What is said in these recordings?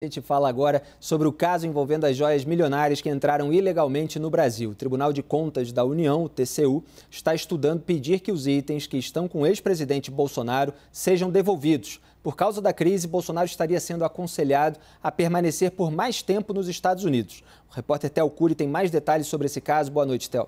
A gente fala agora sobre o caso envolvendo as joias milionárias que entraram ilegalmente no Brasil. O Tribunal de Contas da União, o TCU, está estudando pedir que os itens que estão com o ex-presidente Bolsonaro sejam devolvidos. Por causa da crise, Bolsonaro estaria sendo aconselhado a permanecer por mais tempo nos Estados Unidos. O repórter Theo Cury tem mais detalhes sobre esse caso. Boa noite, Theo.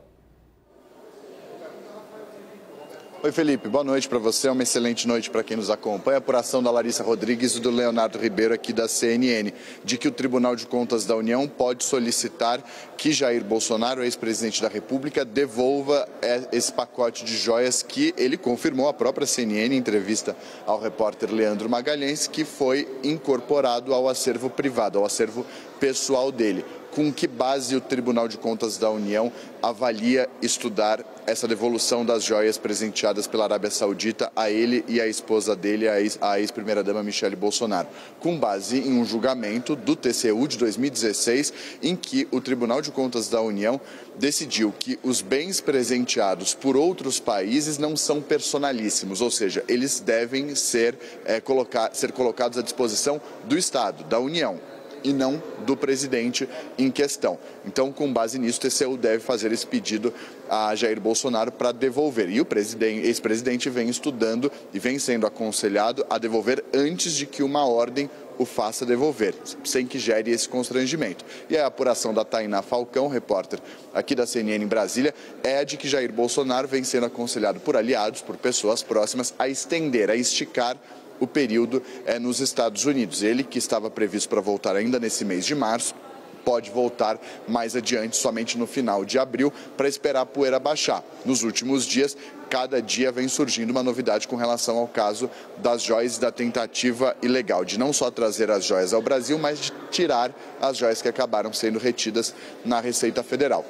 Oi, Felipe. Boa noite para você. Uma excelente noite para quem nos acompanha. A apuração da Larissa Rodrigues e do Leonardo Ribeiro aqui da CNN, de que o Tribunal de Contas da União pode solicitar que Jair Bolsonaro, ex-presidente da República, devolva esse pacote de joias que ele confirmou à própria CNN em entrevista ao repórter Leandro Magalhães, que foi incorporado ao acervo privado, ao acervo pessoal dele. Com que base o Tribunal de Contas da União avalia estudar essa devolução das joias presenteadas pela Arábia Saudita a ele e a esposa dele, a ex-primeira-dama Michele Bolsonaro? Com base em um julgamento do TCU de 2016, em que o Tribunal de Contas da União decidiu que os bens presenteados por outros países não são personalíssimos, ou seja, eles devem ser colocados à disposição do Estado, da União, e não do presidente em questão. Então, com base nisso, o TCU deve fazer esse pedido a Jair Bolsonaro para devolver. E o ex-presidente vem estudando e vem sendo aconselhado a devolver antes de que uma ordem o faça devolver, sem que gere esse constrangimento. E a apuração da Tainá Falcão, repórter aqui da CNN em Brasília, é a de que Jair Bolsonaro vem sendo aconselhado por aliados, por pessoas próximas, a estender, a esticar o período nos Estados Unidos. Ele, que estava previsto para voltar ainda nesse mês de março, pode voltar mais adiante, somente no final de abril, para esperar a poeira baixar. Nos últimos dias, cada dia vem surgindo uma novidade com relação ao caso das joias e da tentativa ilegal de não só trazer as joias ao Brasil, mas de tirar as joias que acabaram sendo retidas na Receita Federal.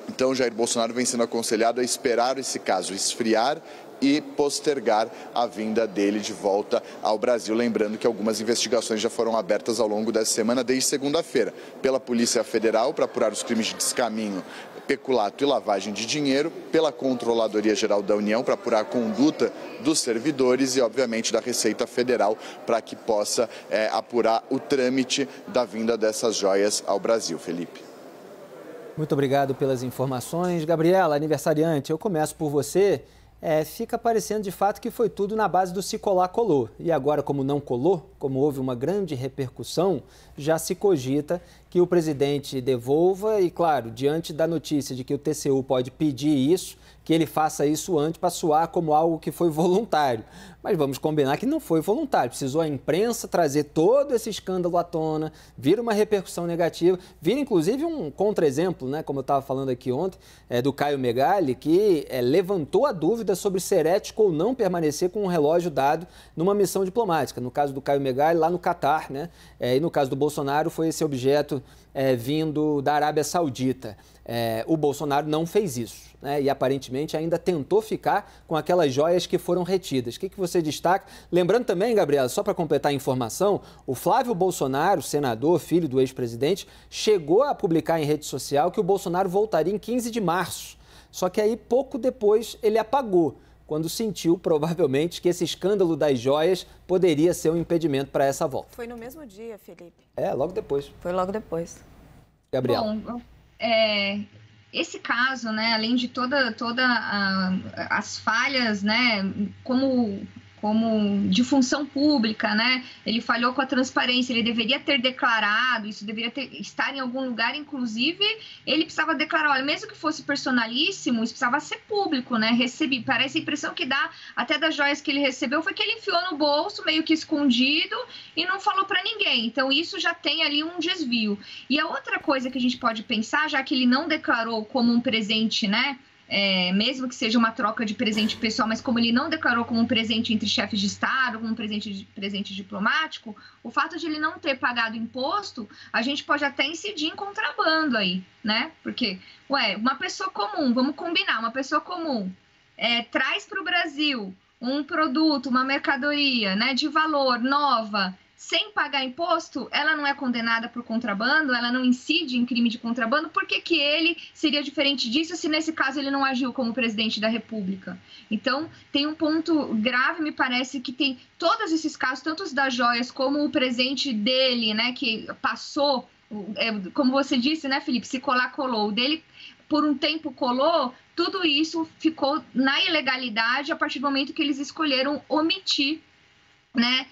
Então, Jair Bolsonaro vem sendo aconselhado a esperar esse caso esfriar e postergar a vinda dele de volta ao Brasil. Lembrando que algumas investigações já foram abertas ao longo dessa semana, desde segunda-feira, pela Polícia Federal para apurar os crimes de descaminho, peculato e lavagem de dinheiro, pela Controladoria Geral da União para apurar a conduta dos servidores e, obviamente, da Receita Federal para que possa apurar o trâmite da vinda dessas joias ao Brasil. Felipe. Muito obrigado pelas informações. Gabriela, aniversariante, eu começo por você. Fica parecendo de fato que foi tudo na base do se colar, colou. E agora, como não colou, como houve uma grande repercussão, já se cogita que o presidente devolva e, claro, diante da notícia de que o TCU pode pedir isso, que ele faça isso antes para soar como algo que foi voluntário. Mas vamos combinar que não foi voluntário. Precisou a imprensa trazer todo esse escândalo à tona, vir uma repercussão negativa, vir inclusive um contra-exemplo, né, como eu estava falando aqui ontem, do Caio Megali, que levantou a dúvida sobre ser ético ou não permanecer com um relógio dado numa missão diplomática. No caso do Caio Megali, lá no Catar, né? E no caso do Bolsonaro, foi esse objeto vindo da Arábia Saudita. O Bolsonaro não fez isso, né? E aparentemente ainda tentou ficar com aquelas joias que foram retidas. O que você destaca? Lembrando também, Gabriela, só para completar a informação, o Flávio Bolsonaro, senador, filho do ex-presidente, chegou a publicar em rede social que o Bolsonaro voltaria em 15 de março. Só que aí, pouco depois, ele apagou, quando sentiu, provavelmente, que esse escândalo das joias poderia ser um impedimento para essa volta. Foi no mesmo dia, Felipe. Logo depois. Foi logo depois. Gabriela. Bom, esse caso, né, além de toda as falhas, né, como de função pública, né, ele falhou com a transparência, ele deveria ter declarado, isso deveria estar em algum lugar, inclusive, ele precisava declarar, olha, mesmo que fosse personalíssimo, isso precisava ser público, né, parece a impressão que dá, até das joias que ele recebeu, foi que ele enfiou no bolso, meio que escondido, e não falou para ninguém, então isso já tem ali um desvio. E a outra coisa que a gente pode pensar, já que ele não declarou como um presente, né, mesmo que seja uma troca de presente pessoal, mas como ele não declarou como um presente entre chefes de Estado, como um presente diplomático, o fato de ele não ter pagado imposto, a gente pode até incidir em contrabando aí, né? Porque, uma pessoa comum, vamos combinar, uma pessoa comum traz para o Brasil um produto, uma mercadoria, né, de valor, nova, sem pagar imposto, ela não é condenada por contrabando, ela não incide em crime de contrabando, por que ele seria diferente disso se nesse caso ele não agiu como presidente da República? Então, tem um ponto grave, me parece, que tem todos esses casos, tanto os das joias como o presente dele, né, que passou, como você disse, né, Felipe, se colar, colou. O dele, por um tempo, colou, tudo isso ficou na ilegalidade a partir do momento que eles escolheram omitir, né,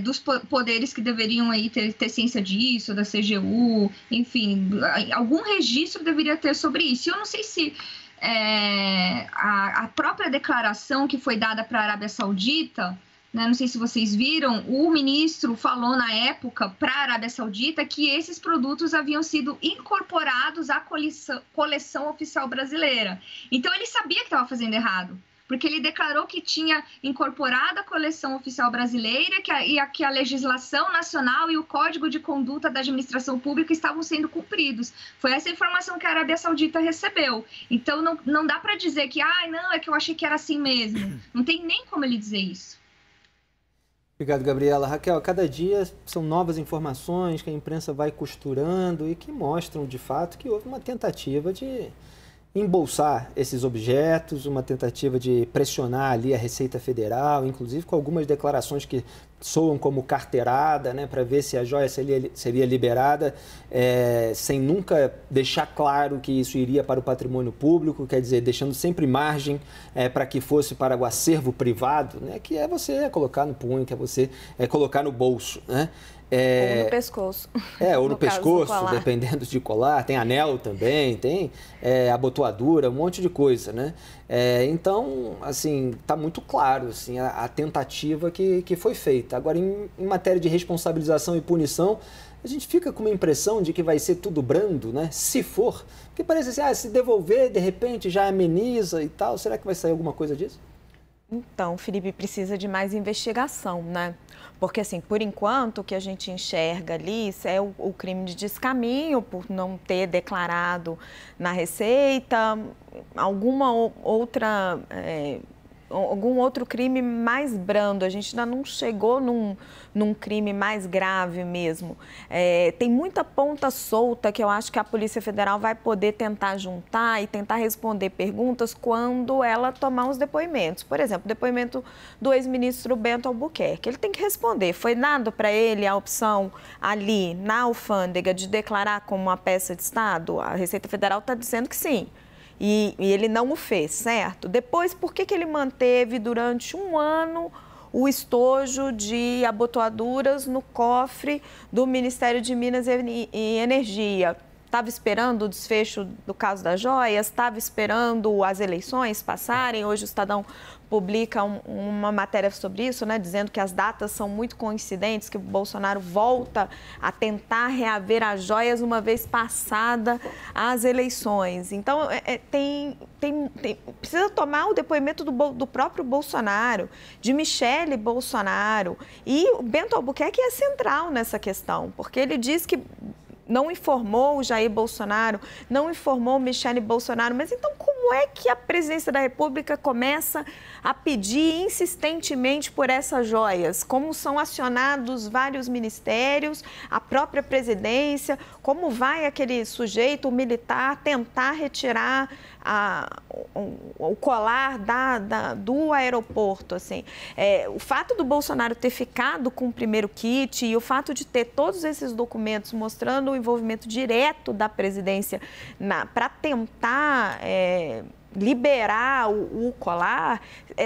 dos poderes que deveriam aí ter ciência disso, da CGU, enfim, algum registro deveria ter sobre isso. Eu não sei se a própria declaração que foi dada para a Arábia Saudita, né, não sei se vocês viram, o ministro falou na época para a Arábia Saudita que esses produtos haviam sido incorporados à coleção oficial brasileira. Então ele sabia que estava fazendo errado, porque ele declarou que tinha incorporado a coleção oficial brasileira e que a legislação nacional e o Código de Conduta da Administração Pública estavam sendo cumpridos. Foi essa informação que a Arábia Saudita recebeu. Então, não dá para dizer que, não, é que eu achei que era assim mesmo. Não tem nem como ele dizer isso. Obrigado, Gabriela. Raquel, cada dia são novas informações que a imprensa vai costurando e que mostram, de fato, que houve uma tentativa de embolsar esses objetos, uma tentativa de pressionar ali a Receita Federal, inclusive com algumas declarações que soam como carteirada, né, para ver se a joia seria liberada, sem nunca deixar claro que isso iria para o patrimônio público, quer dizer, deixando sempre margem para que fosse para o acervo privado, né, que é você colocar no punho, que é você colocar no bolso, né? Ou no pescoço. Ou no pescoço, dependendo de colar. Tem anel também, tem abotoadura, um monte de coisa, né? Então, assim, está muito claro assim, a tentativa que foi feita. Agora, em matéria de responsabilização e punição, a gente fica com uma impressão de que vai ser tudo brando, né? Se for, porque parece assim, se devolver, de repente, já ameniza e tal. Será que vai sair alguma coisa disso? Então, Felipe, precisa de mais investigação, né? Porque, assim, por enquanto, o que a gente enxerga ali é o crime de descaminho por não ter declarado na Receita, algum outro crime mais brando. A gente ainda não chegou num crime mais grave mesmo. Tem muita ponta solta que eu acho que a Polícia Federal vai poder tentar juntar e tentar responder perguntas quando ela tomar os depoimentos. Por exemplo, o depoimento do ex-ministro Bento Albuquerque. Ele tem que responder. Foi dado para ele a opção ali, na alfândega, de declarar como uma peça de Estado? A Receita Federal está dizendo que sim. E ele não o fez, certo? Depois, por que ele manteve durante um ano o estojo de abotoaduras no cofre do Ministério de Minas e Energia? Estava esperando o desfecho do caso das joias? Estava esperando as eleições passarem? Hoje o Estadão publica uma matéria sobre isso, né, dizendo que as datas são muito coincidentes, que o Bolsonaro volta a tentar reaver as joias uma vez passada as eleições. Então, precisa tomar o depoimento do próprio Bolsonaro, de Michele Bolsonaro. E o Bento Albuquerque é central nessa questão, porque ele diz que não informou o Jair Bolsonaro, não informou o Michele Bolsonaro. Mas então como é que a presidência da República começa a pedir insistentemente por essas joias? Como são acionados vários ministérios, a própria presidência? Como vai aquele sujeito, o militar, tentar retirar o colar do aeroporto? Assim, o fato do Bolsonaro ter ficado com o primeiro kit e o fato de ter todos esses documentos mostrando o envolvimento direto da presidência para tentar liberar o colar,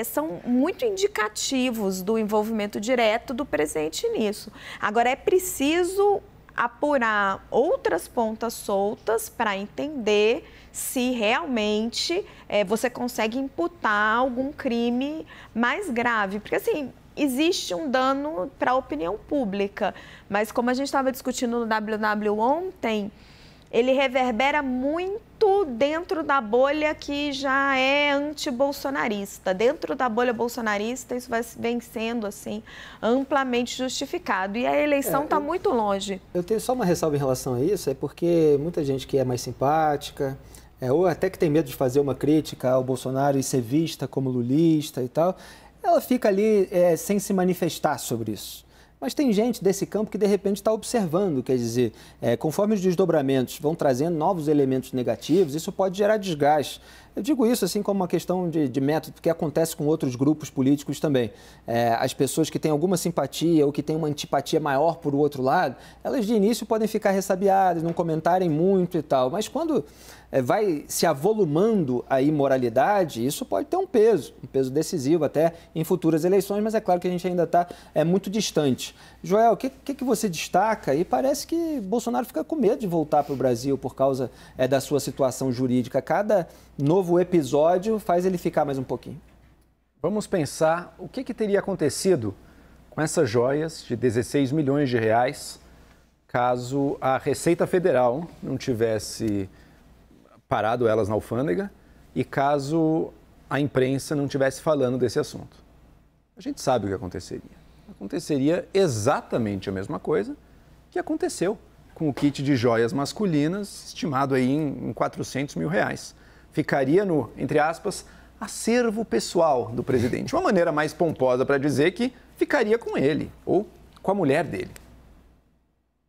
são muito indicativos do envolvimento direto do presidente nisso. Agora, é preciso apurar outras pontas soltas para entender se realmente você consegue imputar algum crime mais grave. Porque, assim, existe um dano para a opinião pública, mas como a gente estava discutindo no WW ontem, ele reverbera muito dentro da bolha que já é anti-bolsonarista. Dentro da bolha bolsonarista, isso vem sendo, assim, amplamente justificado. E a eleição está muito longe. Eu tenho só uma ressalva em relação a isso, é porque muita gente que é mais simpática, ou até que tem medo de fazer uma crítica ao Bolsonaro e ser vista como lulista e tal, ela fica ali sem se manifestar sobre isso. mas tem gente desse campo que de repente está observando, quer dizer, conforme os desdobramentos vão trazendo novos elementos negativos, isso pode gerar desgaste. Eu digo isso assim como uma questão de método, que acontece com outros grupos políticos também. As pessoas que têm alguma simpatia ou que têm uma antipatia maior por o outro lado, elas de início podem ficar ressabiadas, não comentarem muito e tal, mas quando vai se avolumando a imoralidade, isso pode ter um peso decisivo até em futuras eleições, mas é claro que a gente ainda está muito distante. Joel, o que você destaca? E parece que Bolsonaro fica com medo de voltar para o Brasil por causa da sua situação jurídica. Cada novo episódio faz ele ficar mais um pouquinho. Vamos pensar o que teria acontecido com essas joias de 16 milhões de reais caso a Receita Federal não tivesse parado elas na alfândega e caso a imprensa não estivesse falando desse assunto. A gente sabe o que aconteceria. Aconteceria exatamente a mesma coisa que aconteceu com o kit de joias masculinas, estimado aí em 400 mil reais. Ficaria no, entre aspas, acervo pessoal do presidente. Uma maneira mais pomposa para dizer que ficaria com ele ou com a mulher dele.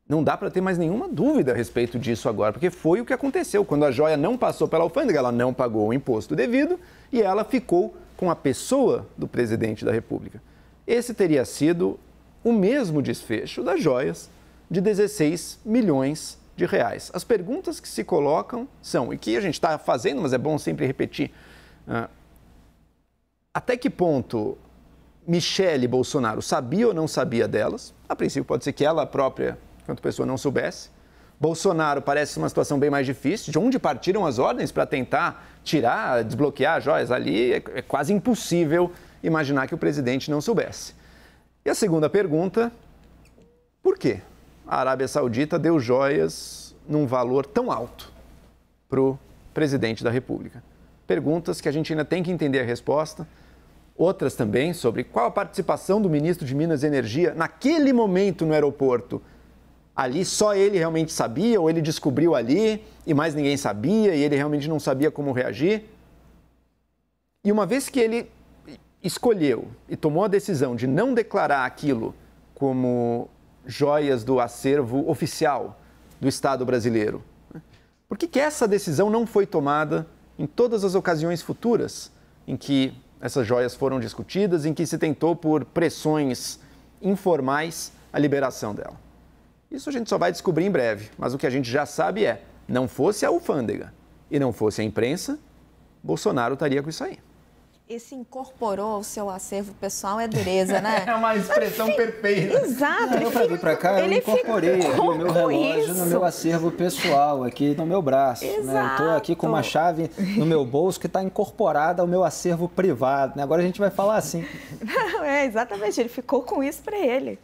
Não dá para ter mais nenhuma dúvida a respeito disso agora, porque foi o que aconteceu. Quando a joia não passou pela alfândega, ela não pagou o imposto devido e ela ficou com a pessoa do presidente da República. Esse teria sido o mesmo desfecho das joias de 16 milhões de reais. As perguntas que se colocam são, e que a gente está fazendo, mas é bom sempre repetir, até que ponto Michele Bolsonaro sabia ou não sabia delas? A princípio pode ser que ela própria, enquanto pessoa, não soubesse. Bolsonaro parece uma situação bem mais difícil. De onde partiram as ordens para tentar tirar, desbloquear as joias ali? É quase impossível imaginar que o presidente não soubesse. E a segunda pergunta, por quê a Arábia Saudita deu joias num valor tão alto para o presidente da República? Perguntas que a gente ainda tem que entender a resposta. Outras também sobre qual a participação do ministro de Minas e Energia naquele momento no aeroporto. Ali só ele realmente sabia, ou ele descobriu ali e mais ninguém sabia e ele realmente não sabia como reagir. E uma vez que ele escolheu e tomou a decisão de não declarar aquilo como joias do acervo oficial do Estado brasileiro, por que essa decisão não foi tomada em todas as ocasiões futuras em que essas joias foram discutidas, em que se tentou por pressões informais a liberação dela? Isso a gente só vai descobrir em breve, mas o que a gente já sabe é, não fosse a alfândega e não fosse a imprensa, Bolsonaro estaria com isso aí. Esse incorporou ao seu acervo pessoal é dureza, né? É uma expressão perfeita. Exato. Eu para vir para cá, eu incorporei aqui o meu relógio no meu acervo pessoal, aqui no meu braço. Né? Eu estou aqui com uma chave no meu bolso que está incorporada ao meu acervo privado. Né? Agora a gente vai falar assim. Não, exatamente, ele ficou com isso para ele.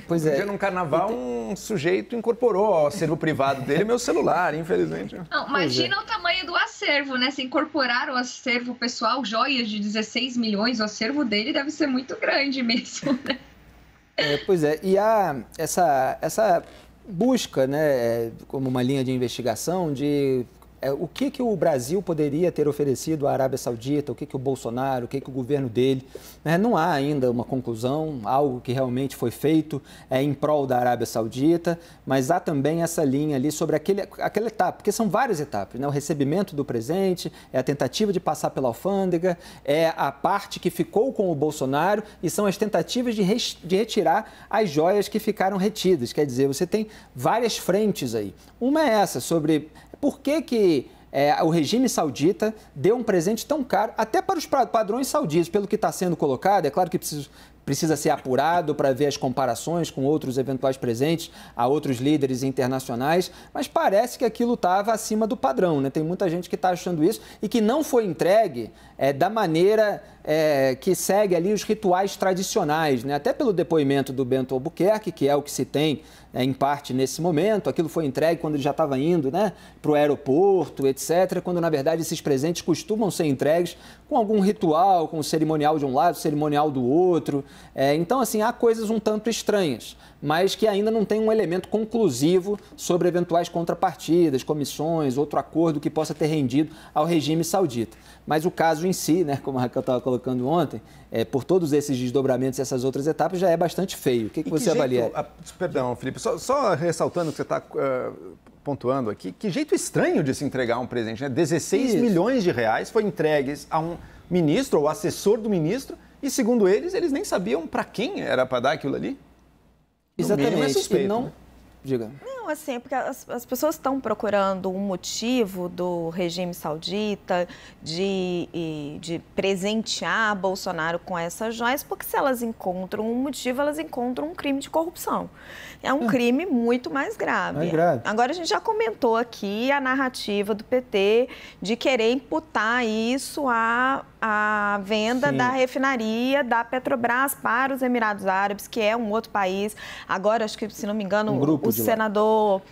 Pois é. Num carnaval, um sujeito incorporou ao acervo privado dele meu celular, infelizmente. Não, imagina o tamanho do acervo, né? Se incorporar o acervo pessoal, joias de 16 milhões, o acervo dele deve ser muito grande mesmo, né? Pois é, e há essa busca, né, como uma linha de investigação de o que o Brasil poderia ter oferecido à Arábia Saudita, o que o Bolsonaro, o que o governo dele. Né? Não há ainda uma conclusão, algo que realmente foi feito em prol da Arábia Saudita, mas há também essa linha ali sobre aquela etapa, porque são várias etapas, né? O recebimento do presente, a tentativa de passar pela alfândega, a parte que ficou com o Bolsonaro e são as tentativas de retirar as joias que ficaram retidas. Quer dizer, você tem várias frentes aí. Uma é essa, sobre por que o regime saudita deu um presente tão caro, até para os padrões sauditas, pelo que está sendo colocado. É claro que precisa ser apurado para ver as comparações com outros eventuais presentes a outros líderes internacionais, mas parece que aquilo estava acima do padrão, né? Tem muita gente que está achando isso e que não foi entregue da maneira que segue ali os rituais tradicionais, né? Até pelo depoimento do Bento Albuquerque, que é o que se tem em parte nesse momento, aquilo foi entregue quando ele já estava indo, né, para o aeroporto, etc., quando na verdade esses presentes costumam ser entregues com algum ritual, com o cerimonial de um lado, o cerimonial do outro. Então, assim, há coisas um tanto estranhas, mas que ainda não tem um elemento conclusivo sobre eventuais contrapartidas, comissões, outro acordo que possa ter rendido ao regime saudita. Mas o caso em si, né, como a Raquel estava colocando ontem, por todos esses desdobramentos e essas outras etapas, já é bastante feio. O que você avalia? Perdão, Felipe, só ressaltando o que você está pontuando aqui, que jeito estranho de se entregar um presente, né? 16 milhões de reais foi entregues a um ministro ou assessor do ministro e, segundo eles nem sabiam para quem era para dar aquilo ali. Exatamente. É suspeito, não... né? Diga. Não, assim, porque as pessoas estão procurando um motivo do regime saudita de presentear Bolsonaro com essas joias, porque se elas encontram um motivo, elas encontram um crime de corrupção. É um crime muito mais grave. Mais grave. Agora, a gente já comentou aqui a narrativa do PT de querer imputar isso à venda da refinaria da Petrobras para os Emirados Árabes, que é um outro país. Agora, acho que, se não me engano, o senador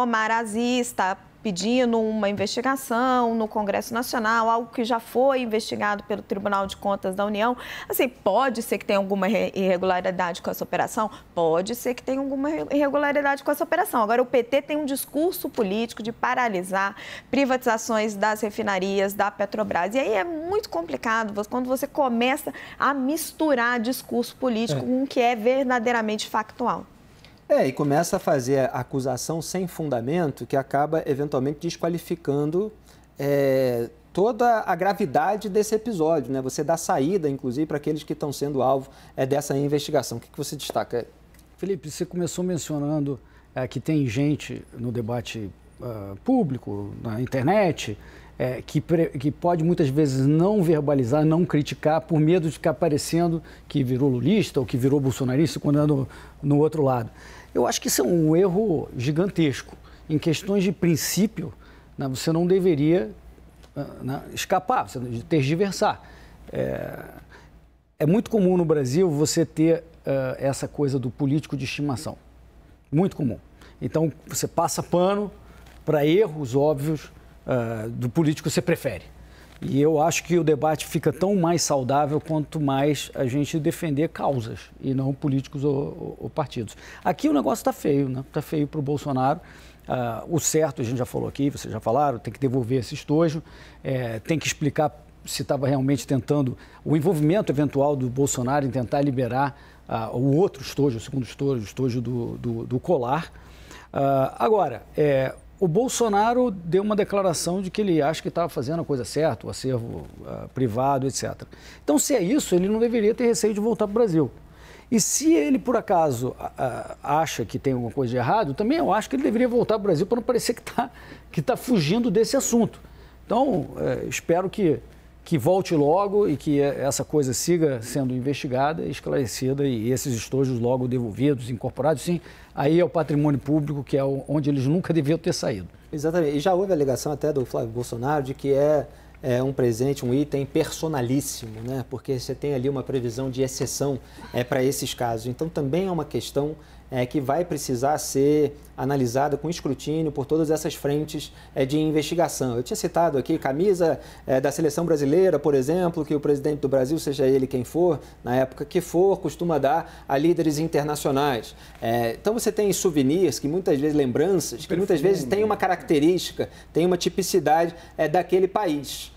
Omar Aziz está pedindo uma investigação no Congresso Nacional, algo que já foi investigado pelo Tribunal de Contas da União. Assim, pode ser que tenha alguma irregularidade com essa operação? Pode ser que tenha alguma irregularidade com essa operação. Agora, o PT tem um discurso político de paralisar privatizações das refinarias da Petrobras. E aí é muito complicado quando você começa a misturar discurso político com o que é verdadeiramente factual. E começa a fazer a acusação sem fundamento que acaba eventualmente desqualificando toda a gravidade desse episódio, né? Você dá saída, inclusive, para aqueles que estão sendo alvo dessa investigação. O que você destaca? Felipe, você começou mencionando que tem gente no debate público, na internet, que pode muitas vezes não verbalizar, não criticar, por medo de ficar parecendo que virou lulista ou que virou bolsonarista quando anda no outro lado. Eu acho que isso é um erro gigantesco. Em questões de princípio, né, você não deveria escapar, você tergiversar. É muito comum no Brasil você ter essa coisa do político de estimação. Muito comum. Então, você passa pano para erros óbvios do político que você prefere. E eu acho que o debate fica tão mais saudável quanto mais a gente defender causas e não políticos ou partidos. Aqui o negócio está feio, né? Está feio para o Bolsonaro. O certo, a gente já falou aqui, vocês já falaram, tem que devolver esse estojo, tem que explicar se estava realmente tentando, o envolvimento eventual do Bolsonaro em tentar liberar o outro estojo, o segundo estojo, o estojo do colar. Agora, o Bolsonaro deu uma declaração de que ele acha que estava fazendo a coisa certa, o acervo privado, etc. Então, se é isso, ele não deveria ter receio de voltar para o Brasil. E se ele, por acaso, acha que tem alguma coisa de errado, também eu acho que ele deveria voltar para o Brasil para não parecer que tá fugindo desse assunto. Então, espero que volte logo e que essa coisa siga sendo investigada, esclarecida e esses estojos logo devolvidos, incorporados, sim, aí é o patrimônio público, que é onde eles nunca deviam ter saído. Exatamente. E já houve a alegação até do Flávio Bolsonaro de que é um presente, um item personalíssimo, né? Porque você tem ali uma previsão de exceção para esses casos. Então, também é uma questão que vai precisar ser analisada com escrutínio por todas essas frentes de investigação. Eu tinha citado aqui camisa da seleção brasileira, por exemplo, que o presidente do Brasil, seja ele quem for, na época que for, costuma dar a líderes internacionais. Então você tem souvenirs, que muitas vezes, lembranças, que muitas vezes têm uma característica, tem uma tipicidade daquele país.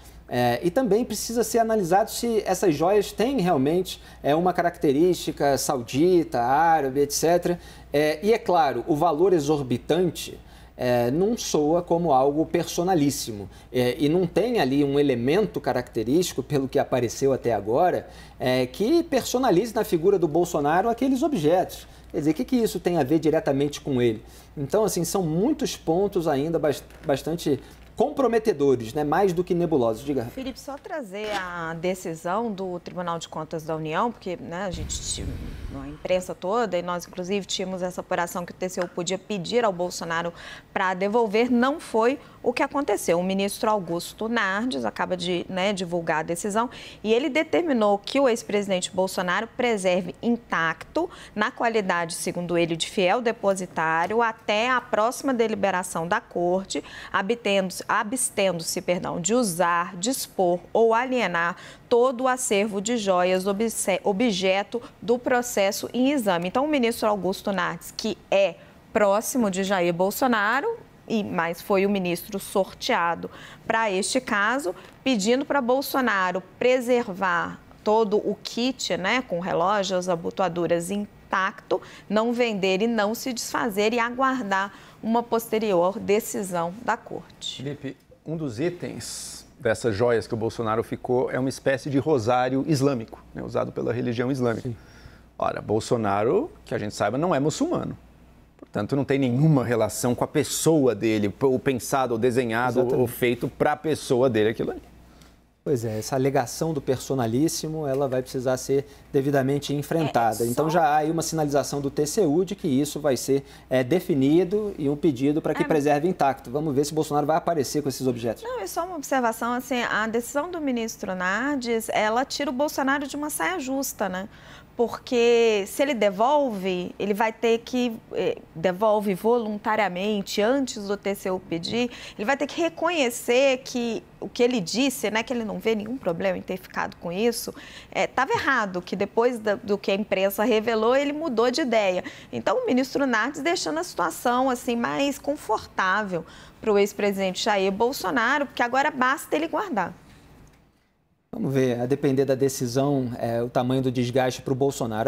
E também precisa ser analisado se essas joias têm realmente uma característica saudita, árabe, etc. E é claro, o valor exorbitante não soa como algo personalíssimo e não tem ali um elemento característico, pelo que apareceu até agora, que personalize na figura do Bolsonaro aqueles objetos. Quer dizer, o que isso tem a ver diretamente com ele? Então, assim, são muitos pontos ainda bastante comprometedores, né? Mais do que nebulosos. Diga. Felipe, só trazer a decisão do Tribunal de Contas da União, porque a gente, a imprensa toda, e nós inclusive tínhamos essa apuração que o TCU podia pedir ao Bolsonaro para devolver, não foi o que aconteceu. O ministro Augusto Nardes acaba de divulgar a decisão e ele determinou que o ex-presidente Bolsonaro preserve intacto, na qualidade, segundo ele, de fiel depositário, até a próxima deliberação da Corte, abstendo-se, de usar, dispor ou alienar todo o acervo de joias objeto do processo em exame. Então, o ministro Augusto Nardes, que é próximo de Jair Bolsonaro, mas foi o ministro sorteado para este caso, pedindo para Bolsonaro preservar todo o kit, né, com relógios, abotoaduras intacto, não vender e não se desfazer e aguardar uma posterior decisão da corte. Felipe, um dos itens dessas joias que o Bolsonaro ficou é uma espécie de rosário islâmico, né, usado pela religião islâmica. Sim. Ora, Bolsonaro, que a gente saiba, não é muçulmano. Portanto, não tem nenhuma relação com a pessoa dele, o pensado, o desenhado, ou feito para a pessoa dele aquilo ali. Pois é, essa alegação do personalíssimo, ela vai precisar ser devidamente enfrentada. Então já há aí uma sinalização do TCU de que isso vai ser definido e um pedido para que preserve intacto. Vamos ver se Bolsonaro vai aparecer com esses objetos. Não, é só uma observação, assim, a decisão do ministro Nardes, ela tira o Bolsonaro de uma saia justa, né? Porque se ele devolve, ele vai ter que, devolve voluntariamente, antes do TCU pedir, ele vai ter que reconhecer que o que ele disse, né, que ele não vê nenhum problema em ter ficado com isso, estava errado, que depois do que a imprensa revelou, ele mudou de ideia. Então, o ministro Nardes deixando a situação assim, mais confortável para o ex-presidente Jair Bolsonaro, porque agora basta ele guardar. Vamos ver, a depender da decisão, o tamanho do desgaste para o Bolsonaro.